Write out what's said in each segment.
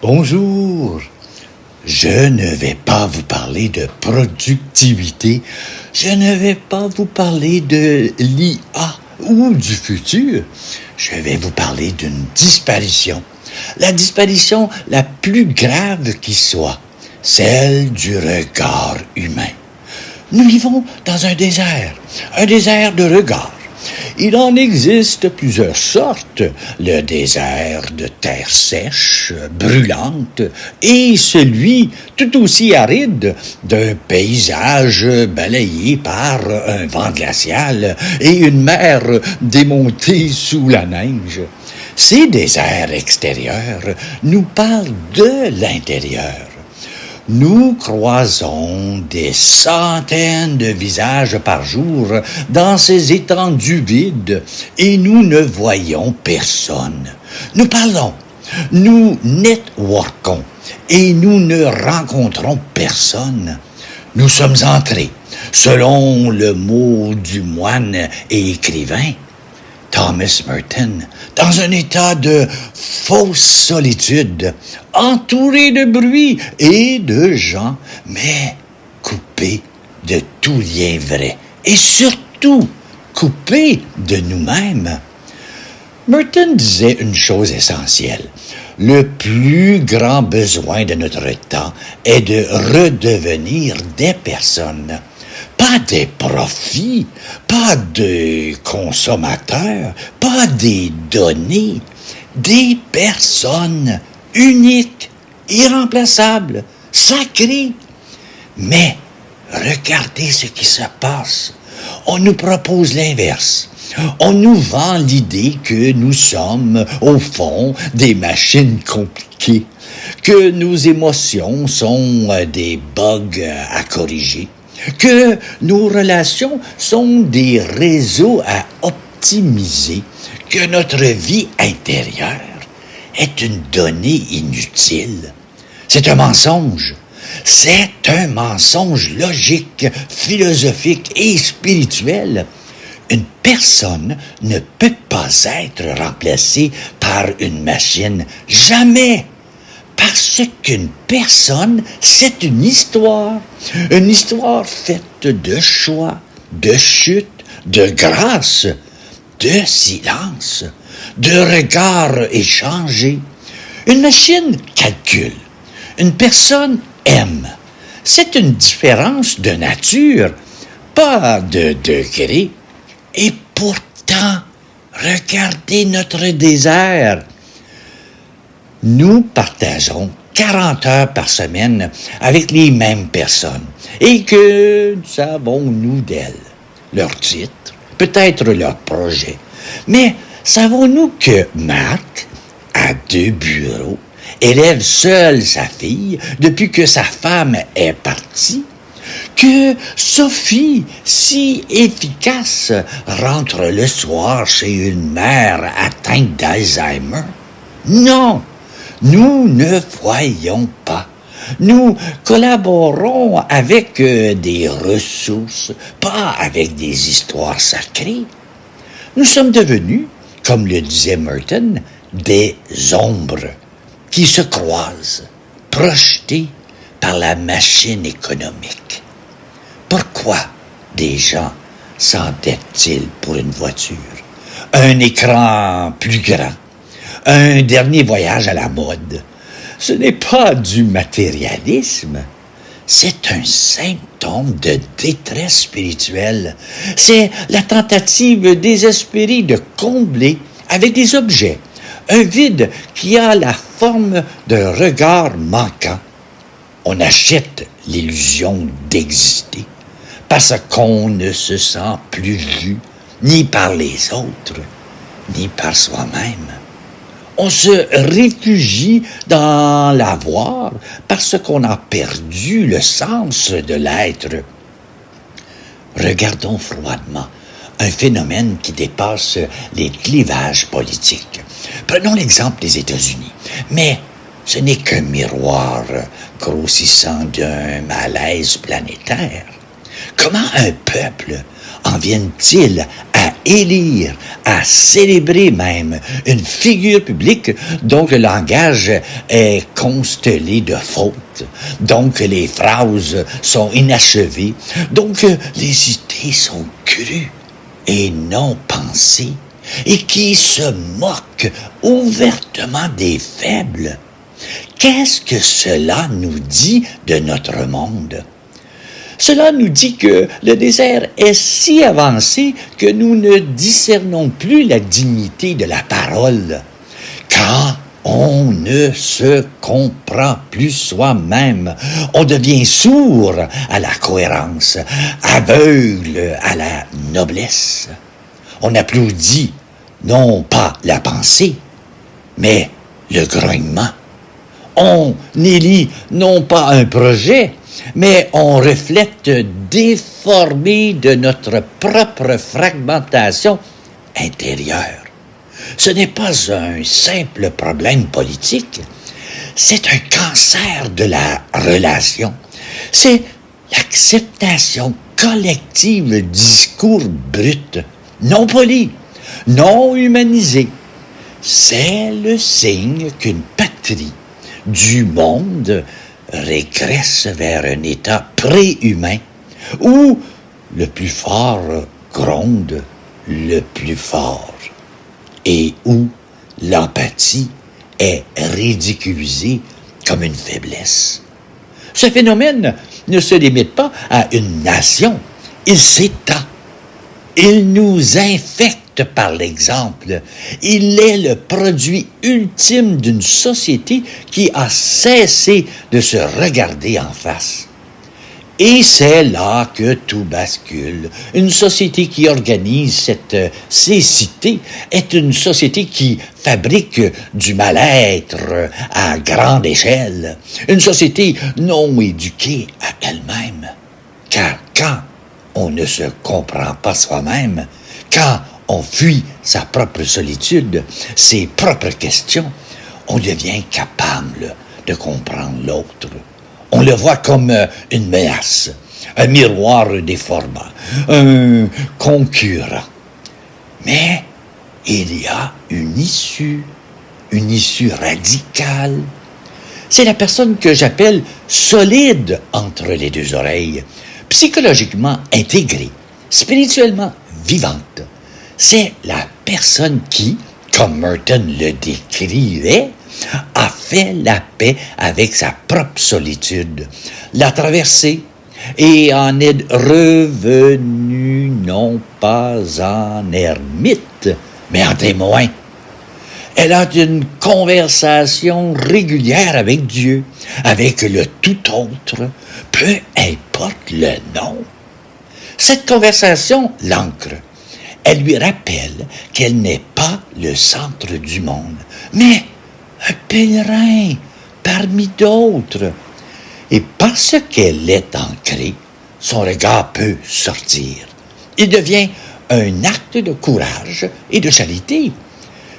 Bonjour. Je ne vais pas vous parler de productivité. Je ne vais pas vous parler de l'IA ou du futur. Je vais vous parler d'une disparition. La disparition la plus grave qui soit, celle du regard humain. Nous vivons dans un désert de regard. Il en existe plusieurs sortes, le désert de terre sèche, brûlante, et celui tout aussi aride d'un paysage balayé par un vent glacial et une mer démontée sous la neige. Ces déserts extérieurs nous parlent de l'intérieur. Nous croisons des centaines de visages par jour dans ces étendues vides et nous ne voyons personne. Nous parlons, nous networkons et nous ne rencontrons personne. Nous sommes entrés, selon le mot du moine et écrivain, Thomas Merton, dans un état de fausse solitude, entouré de bruit et de gens, mais coupé de tout lien vrai et surtout coupé de nous-mêmes. Merton disait une chose essentielle. Le plus grand besoin de notre temps est de redevenir des personnes. Pas des profits, pas des consommateurs, pas des données, des personnes uniques, irremplaçables, sacrées. Mais regardez ce qui se passe. On nous propose l'inverse. On nous vend l'idée que nous sommes, au fond, des machines compliquées, que nos émotions sont des bugs à corriger, que nos relations sont des réseaux à optimiser, que notre vie intérieure est une donnée inutile. C'est un mensonge. C'est un mensonge logique, philosophique et spirituel. Une personne ne peut pas être remplacée par une machine. Jamais! Parce qu'une personne, c'est une histoire faite de choix, de chute, de grâce, de silence, de regards échangés. Une machine calcule, une personne aime. C'est une différence de nature, pas de degré. Et pourtant, regardez notre désert. Nous partageons 40 heures par semaine avec les mêmes personnes. Et que savons-nous d'elles? Leur titre, peut-être leur projet. Mais savons-nous que Marc a 2 bureaux, élève seul sa fille depuis que sa femme est partie? Que Sophie, si efficace, rentre le soir chez une mère atteinte d'Alzheimer? Non! Nous ne voyons pas. Nous collaborons avec des ressources, pas avec des histoires sacrées. Nous sommes devenus, comme le disait Merton, des ombres qui se croisent, projetées par la machine économique. Pourquoi des gens s'endettent-ils pour une voiture, un écran plus grand, un dernier voyage à la mode? Ce n'est pas du matérialisme, c'est un symptôme de détresse spirituelle. C'est la tentative désespérée de combler avec des objets un vide qui a la forme d'un regard manquant. On achète l'illusion d'exister parce qu'on ne se sent plus vu ni par les autres, ni par soi-même. On se réfugie dans l'avoir parce qu'on a perdu le sens de l'être. Regardons froidement un phénomène qui dépasse les clivages politiques. Prenons l'exemple des États-Unis. Mais ce n'est qu'un miroir grossissant d'un malaise planétaire. Comment un peuple en vient-il à élire, à célébrer même une figure publique dont le langage est constellé de fautes, donc les phrases sont inachevées, donc les idées sont crues et non pensées, et qui se moque ouvertement des faibles. Qu'est-ce que cela nous dit de notre monde? Cela nous dit que le désert est si avancé que nous ne discernons plus la dignité de la parole. Quand on ne se comprend plus soi-même, on devient sourd à la cohérence, aveugle à la noblesse. On applaudit non pas la pensée, mais le grognement. On élit non pas un projet, mais on reflète déformé de notre propre fragmentation intérieure. Ce n'est pas un simple problème politique, c'est un cancer de la relation. C'est l'acceptation collective de discours bruts, non polis, non humanisés. C'est le signe qu'une patrie du monde régresse vers un état préhumain où le plus fort gronde le plus fort et où l'empathie est ridiculisée comme une faiblesse. Ce phénomène ne se limite pas à une nation, il s'étend. Il nous infecte par l'exemple. Il est le produit ultime d'une société qui a cessé de se regarder en face. Et c'est là que tout bascule. Une société qui organise cette cécité est une société qui fabrique du mal-être à grande échelle. Une société non éduquée à elle-même. Car quand on ne se comprend pas soi-même, quand on fuit sa propre solitude, ses propres questions, on devient capable de comprendre l'autre. On le voit comme une menace, un miroir déformant, un concurrent. Mais il y a une issue radicale. C'est la personne que j'appelle solide entre les deux oreilles, psychologiquement intégrée, spirituellement vivante. C'est la personne qui, comme Merton le décrivait, a fait la paix avec sa propre solitude, l'a traversée et en est revenu non pas en ermite, mais en témoin. Elle a une conversation régulière avec Dieu, avec le tout autre, peu importe le nom. Cette conversation l'ancre. Elle lui rappelle qu'elle n'est pas le centre du monde, mais un pèlerin parmi d'autres. Et parce qu'elle est ancrée, son regard peut sortir. Il devient un acte de courage et de charité.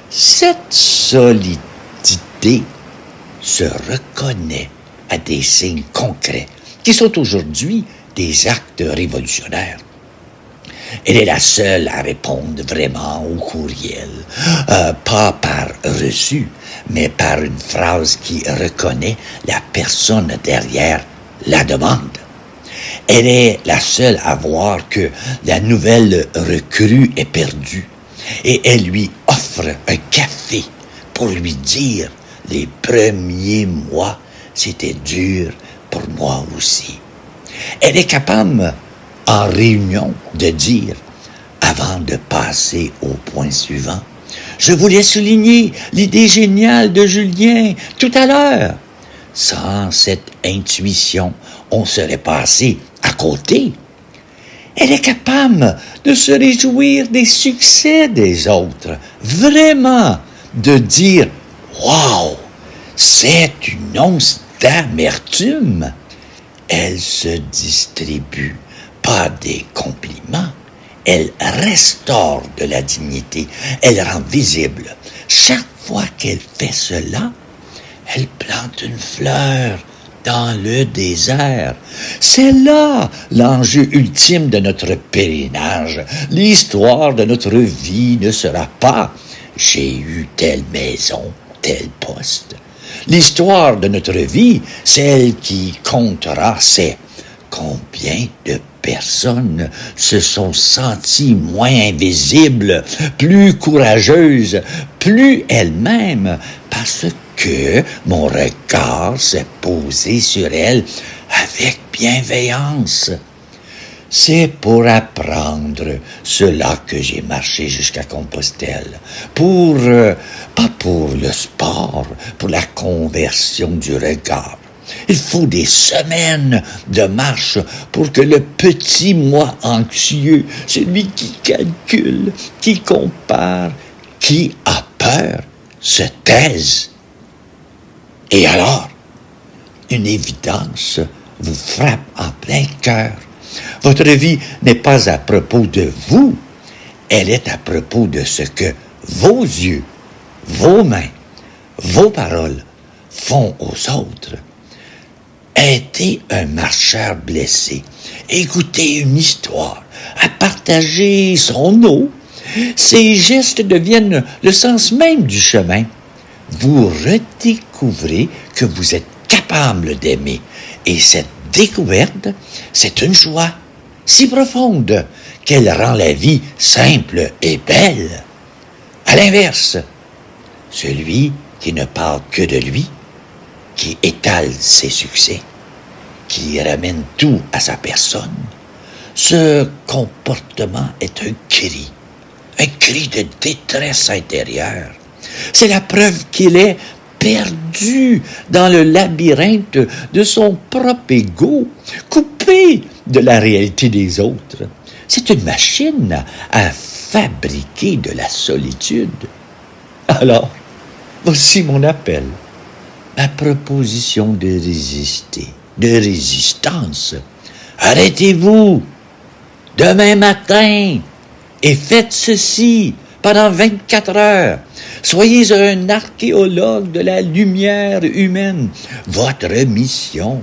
Cette solidité se reconnaît à des signes concrets qui sont aujourd'hui des actes révolutionnaires. Elle est la seule à répondre vraiment au courriel, pas par reçu, mais par une phrase qui reconnaît la personne derrière la demande. Elle est la seule à voir que la nouvelle recrue est perdue et elle lui offre un café pour lui dire « Les premiers mois, c'était dur pour moi aussi ». Elle est capable, en réunion, de dire, avant de passer au point suivant, « Je voulais souligner l'idée géniale de Julien tout à l'heure. » Sans cette intuition, on serait passé à côté. Elle est capable de se réjouir des succès des autres, vraiment, de dire « Wow, c'est une once d'amertume. » Elle se distribue pas des compliments, elle restaure de la dignité, elle rend visible. Chaque fois qu'elle fait cela, elle plante une fleur dans le désert. C'est là l'enjeu ultime de notre pèlerinage. L'histoire de notre vie ne sera pas « j'ai eu telle maison, tel poste ». L'histoire de notre vie, celle qui comptera, c'est combien de personnes se sont senties moins invisibles, plus courageuses, plus elles-mêmes, parce que mon regard s'est posé sur elles avec bienveillance. C'est pour apprendre cela que j'ai marché jusqu'à Compostelle. Pas pour le sport, pour la conversion du regard. Il faut des semaines de marche pour que le petit moi anxieux, celui qui calcule, qui compare, qui a peur, se taise. Et alors, une évidence vous frappe en plein cœur. Votre vie n'est pas à propos de vous, elle est à propos de ce que vos yeux, vos mains, vos paroles font aux autres. Aider un marcheur blessé, écouter une histoire, à partager son eau, ces gestes deviennent le sens même du chemin. Vous redécouvrez que vous êtes capable d'aimer et cette découverte, c'est une joie si profonde qu'elle rend la vie simple et belle. À l'inverse, celui qui ne parle que de lui, qui étale ses succès, qui ramène tout à sa personne, ce comportement est un cri de détresse intérieure. C'est la preuve qu'il est perdu dans le labyrinthe de son propre ego, coupé de la réalité des autres. C'est une machine à fabriquer de la solitude. Alors, voici mon appel, ma proposition de résister, de résistance. Arrêtez-vous demain matin et faites ceci pendant 24 heures. Soyez un archéologue de la lumière humaine. Votre mission,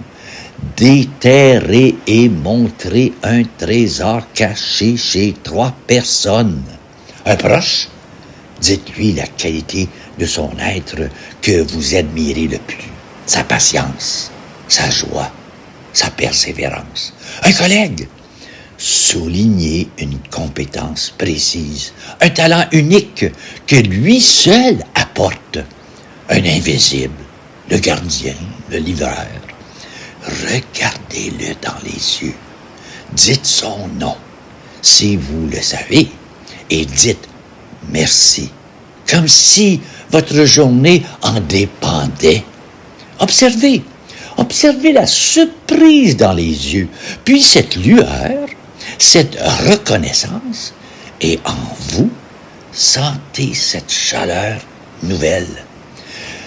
déterrer et montrer un trésor caché chez 3 personnes. Un proche, dites-lui la qualité de son être que vous admirez le plus. Sa patience, sa joie, sa persévérance. Un collègue, soulignez une compétence précise, un talent unique que lui seul apporte. Un invisible, le gardien, le livreur. Regardez-le dans les yeux. Dites son nom, si vous le savez, et dites merci, comme si votre journée en dépendait. Observez la surprise dans les yeux, puis cette lueur, cette reconnaissance, et en vous, sentez cette chaleur nouvelle.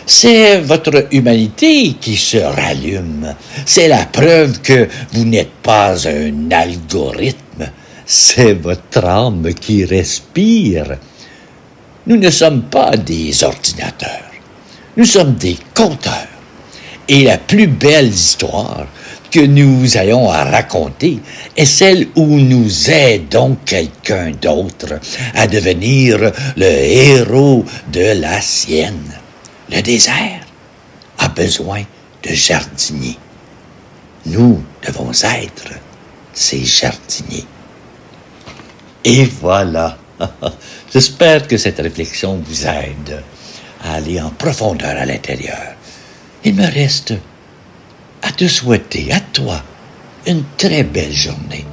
C'est votre humanité qui se rallume. C'est la preuve que vous n'êtes pas un algorithme. C'est votre âme qui respire. Nous ne sommes pas des ordinateurs. Nous sommes des conteurs. Et la plus belle histoire que nous ayons à raconter est celle où nous aidons quelqu'un d'autre à devenir le héros de la sienne. Le désert a besoin de jardiniers. Nous devons être ces jardiniers. Et voilà. J'espère que cette réflexion vous aide à aller en profondeur à l'intérieur. Il me reste à te souhaiter, à toi, une très belle journée.